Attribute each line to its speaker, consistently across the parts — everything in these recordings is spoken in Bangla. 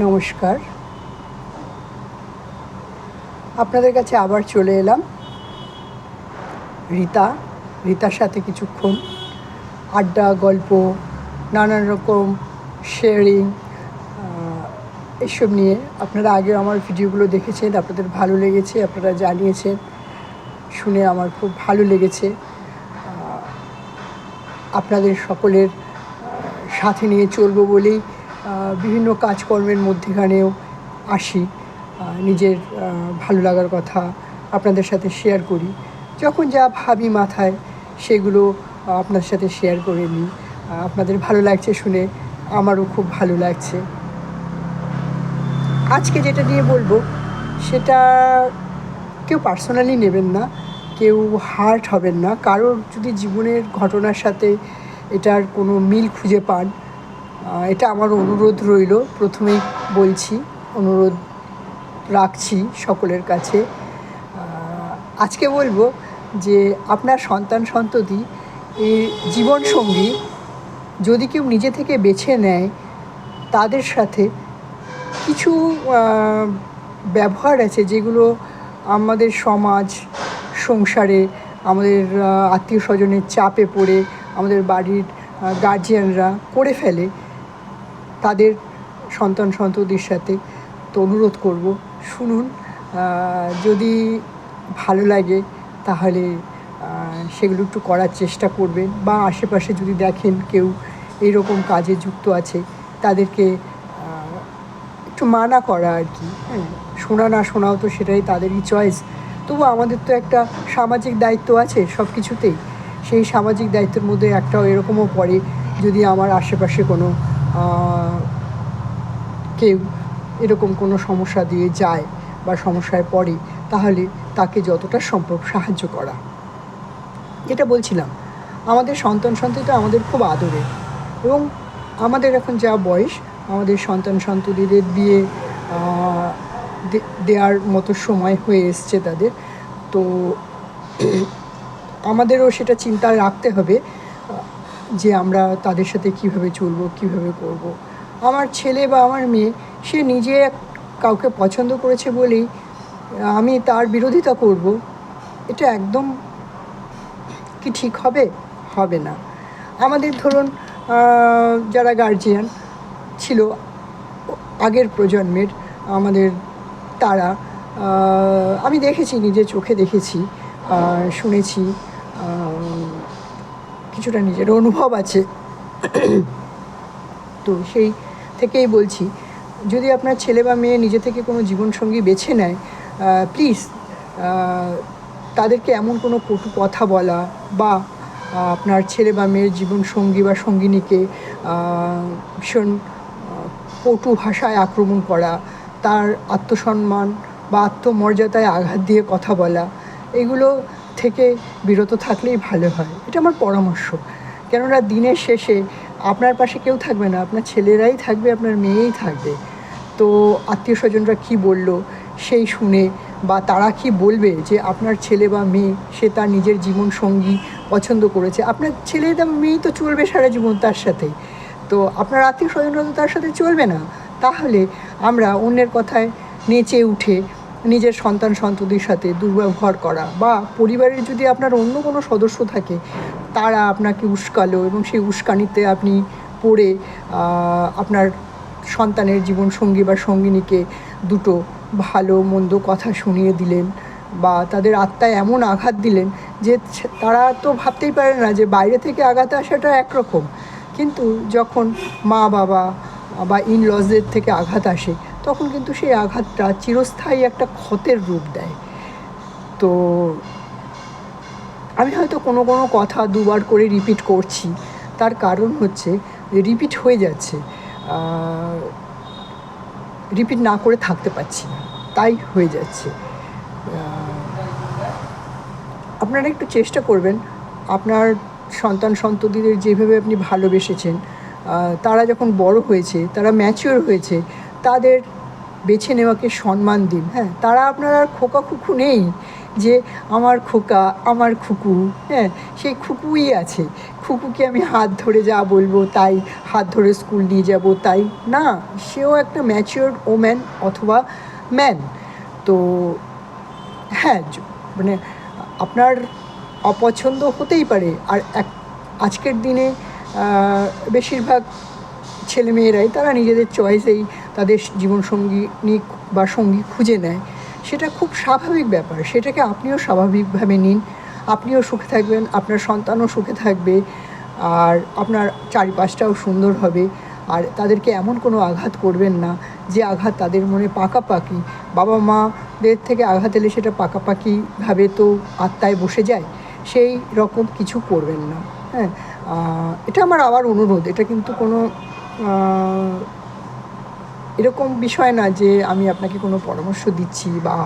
Speaker 1: নমস্কার, আপনাদের কাছে আবার চলে এলাম রীতার সাথে কিছুক্ষণ আড্ডা, গল্প, নানান রকম শেয়ারিং এসব নিয়ে। আপনারা আগে আমার ভিডিওগুলো দেখেছেন, আপনাদের ভালো লেগেছে, আপনারা জানিয়েছেন, শুনে আমার খুব ভালো লেগেছে। আপনাদের সকলের সাথে নিয়ে চলবো বলেই বিভিন্ন কাজকর্মের মধ্যেখানেও আসি, নিজের ভালো লাগার কথা আপনাদের সাথে শেয়ার করি। যখন যা ভাবি মাথায় সেগুলো আপনাদের সাথে শেয়ার করে নিই। আপনাদের ভালো লাগছে শুনে আমারও খুব ভালো লাগছে। আজকে যেটা নিয়ে বলবো সেটা কেউ পার্সোনালি নেবেন না, কেউ হার্ট হবেন না। কারোর যদি জীবনের ঘটনার সাথে এটার কোনো মিল খুঁজে পান, এটা আমার অনুরোধ রইল, প্রথমেই বলছি, অনুরোধ রাখছি সকলের কাছে। আজকে বলবো যে আপনার সন্তান সন্ততি এই জীবনসঙ্গী যদি কেউ নিজে থেকে বেছে নেয়, তাদের সাথে কিছু ব্যবহার আছে যেগুলো আমাদের সমাজ সংসারে, আমাদের আত্মীয় স্বজনের চাপে পড়ে আমাদের বাড়ির গার্জিয়ানরা করে ফেলে তাদের সন্তান সন্ততির সাথে। তো অনুরোধ করব, শুনুন, যদি ভালো লাগে তাহলে সেগুলো একটু করার চেষ্টা করবেন, বা আশেপাশে যদি দেখেন কেউ এইরকম কাজে যুক্ত আছে তাদেরকে একটু মানা করা আর কি। হ্যাঁ, শোনা না শোনাও তো সেটাই তাদেরই চয়েস। তবু আমাদের তো একটা সামাজিক দায়িত্ব আছে সব কিছুতেই। সেই সামাজিক দায়িত্বের মধ্যে একটাও এরকমও পড়ে, যদি আমার আশেপাশে কোনো কেউ এরকম কোনো সমস্যা দিয়ে যায় বা সমস্যায় পড়ে, তাহলে তাকে যতটা সম্ভব সাহায্য করা। যেটা বলছিলাম, আমাদের সন্তান সন্ততিটা আমাদের খুব আদরের, এবং আমাদের এখন যা বয়স, আমাদের সন্তান সন্ততিদের বিয়ে দেওয়ার মতো সময় হয়ে এসছে তাদের। তো আমাদেরও সেটা চিন্তা রাখতে হবে যে আমরা তাদের সাথে কীভাবে চলবো, কীভাবে করব। আমার ছেলে বা আমার মেয়ে, সে নিজে কাউকে পছন্দ করেছে বলেই আমি তার বিরোধিতা করব, এটা একদম কি ঠিক হবে? হবে না। আমাদের ধরুন যারা গার্জিয়ান ছিল আগের প্রজন্মের, আমাদের তারা, আমি দেখেছি, নিজের চোখে দেখেছি, শুনেছি, কিছুটা নিজের অনুভব আছে। তো সেই থেকেই বলছি, যদি আপনার ছেলে বা মেয়ে নিজে থেকে কোনো জীবনসঙ্গী বেছে নেয়, প্লিজ তাদেরকে এমন কোনো কটু কথা বলা বা আপনার ছেলে বা মেয়ের জীবনসঙ্গী বা সঙ্গিনীকে ভীষণ কটু ভাষায় আক্রমণ করা, তার আত্মসম্মান বা আত্মমর্যাদায় আঘাত দিয়ে কথা বলা, এগুলো থেকে বিরত থাকলেই ভালো হয়। এটা আমার পরামর্শ। কেননা দিনের শেষে আপনার পাশে কেউ থাকবে না, আপনার ছেলেরাই থাকবে, আপনার মেয়েই থাকবে। তো আত্মীয় স্বজনরা কী বললো সেই শুনে, বা তারা কি বলবে যে আপনার ছেলে বা মেয়ে সে তার নিজের জীবনসঙ্গী পছন্দ করেছে, আপনার ছেলে বা মেয়েই তো চলবে সারা জীবন তার সাথেই, তো আপনার আত্মীয় স্বজনরা তো তার সাথে চলবে না। তাহলে আমরা অন্যের কথায় নেচে উঠে নিজের সন্তান সন্ততির সাথে দুর্ব্যবহার করা, বা পরিবারের যদি আপনার অন্য কোনো সদস্য থাকে তারা আপনাকে উস্কালো এবং সেই উস্কানিতে আপনি পড়ে আপনার সন্তানের জীবনসঙ্গী বা সঙ্গিনীকে দুটো ভালো মন্দ কথা শুনিয়ে দিলেন, বা তাদের আত্মায় এমন আঘাত দিলেন যে তারা তো ভাবতেই পারে না যে বাইরে থেকে আঘাত আসাটা একরকম, কিন্তু যখন মা বাবা বা ইনলজদের থেকে আঘাত আসে তখন কিন্তু সেই আঘাতটা চিরস্থায়ী একটা ক্ষতের রূপ দেয়। তো আমি হয়তো কোনো কোনো কথা দুবার করে রিপিট করছি, তার কারণ হচ্ছে রিপিট হয়ে যাচ্ছে, রিপিট না করে থাকতে পারছি না, তাই হয়ে যাচ্ছে। আপনারা একটু চেষ্টা করবেন, আপনার সন্তান সন্ততিদের যেভাবে আপনি ভালোবেসেছেন, তারা যখন বড় হয়েছে, তারা ম্যাচিওর হয়েছে, তাদের বেছে নেওয়াকে সম্মান দিন। হ্যাঁ, তারা আপনার আর খোকা খুকু নেই, যে আমার খোকা, আমার খুকু, হ্যাঁ, সেই খুকুই আছে। খুকুকে আমি হাত ধরে যা বলবো তাই, হাত ধরে স্কুল নিয়ে যাব তাই না, সেও একটা ম্যাচিওর ওম্যান অথবা ম্যান। তো হ্যাঁ, মানে আপনার অপছন্দ হতেই পারে। আর আজকের দিনে বেশিরভাগ ছেলেমেয়েরাই তারা নিজেদের চয়েসেই তাদের জীবনসঙ্গী বা সঙ্গী খুঁজে নেয়। সেটা খুব স্বাভাবিক ব্যাপার, সেটাকে আপনিও স্বাভাবিকভাবে নিন। আপনিও সুখে থাকবেন, আপনার সন্তানও সুখে থাকবে, আর আপনার চারিপাশটাও সুন্দর হবে। আর তাদেরকে এমন কোনো আঘাত করবেন না যে আঘাত তাদের মনে পাকাপাকি, বাবা মাদের থেকে আঘাত এলে সেটা পাকাপাকিভাবে তো আত্মায় বসে যায়, সেই রকম কিছু করবেন না। হ্যাঁ, এটা আমার আবার অনুরোধ। এটা কিন্তু কোনো এরকম বিষয় না যে আমি আপনাকে কোনো পরামর্শ দিচ্ছি বা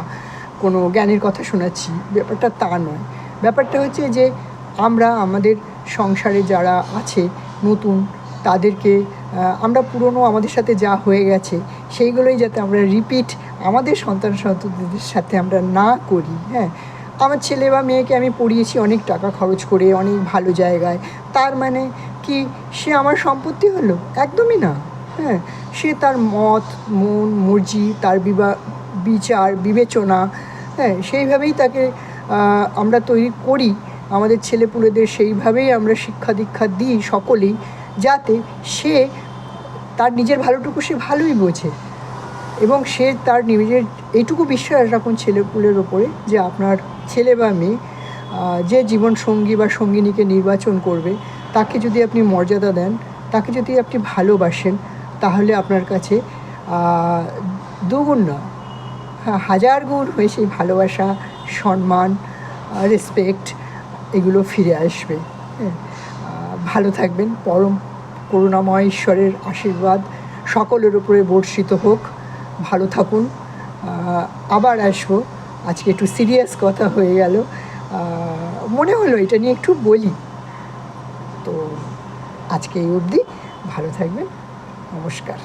Speaker 1: কোনো জ্ঞানের কথা শোনাচ্ছি, ব্যাপারটা তা নয়। ব্যাপারটা হচ্ছে যে আমরা আমাদের সংসারে যারা আছে নতুন, তাদেরকে আমরা পুরনো আমাদের সাথে যা হয়ে গেছে সেইগুলোই যাতে আমরা রিপিট আমাদের সন্তানদের সাথে আমরা না করি। হ্যাঁ, আমার ছেলে বা মেয়েকে আমি পড়িয়েছি অনেক টাকা খরচ করে অনেক ভালো জায়গায়, তার মানে কি সে আমার সম্পত্তি হলো? একদমই না। হ্যাঁ, সে তার মন মর্জি, তার বিচার বিবেচনা, হ্যাঁ, সেইভাবেই তাকে আমরা তৈরি করি। আমাদের ছেলেপুলেদের সেইভাবেই আমরা শিক্ষা দীক্ষা দিই সকলেই, যাতে সে তার নিজের ভালোটুকু সে ভালোই বোঝে এবং সে তার নিজের এইটুকু বিশ্বাস রাখুন ছেলেপুলের ওপরে যে আপনার ছেলে বা মেয়ে যে জীবনসঙ্গী বা সঙ্গিনীকে নির্বাচন করবে, তাকে যদি আপনি মর্যাদা দেন, তাকে যদি আপনি ভালোবাসেন, তাহলে আপনার কাছে দুগুণ না, হাজার গুণ হয়ে সেই ভালোবাসা, সম্মান, রেসপেক্ট এগুলো ফিরে আসবে। হ্যাঁ, ভালো থাকবেন। পরম করুণাময় ঈশ্বরের আশীর্বাদ সকলের উপরে বর্ষিত হোক। ভালো থাকুন। আবার আসবো। আজকে একটু সিরিয়াস কথা হয়ে গেল, মনে হলো এটা নিয়ে একটু বলি। তো আজকে এই অবধি। ভালো থাকবেন। নমস্কার।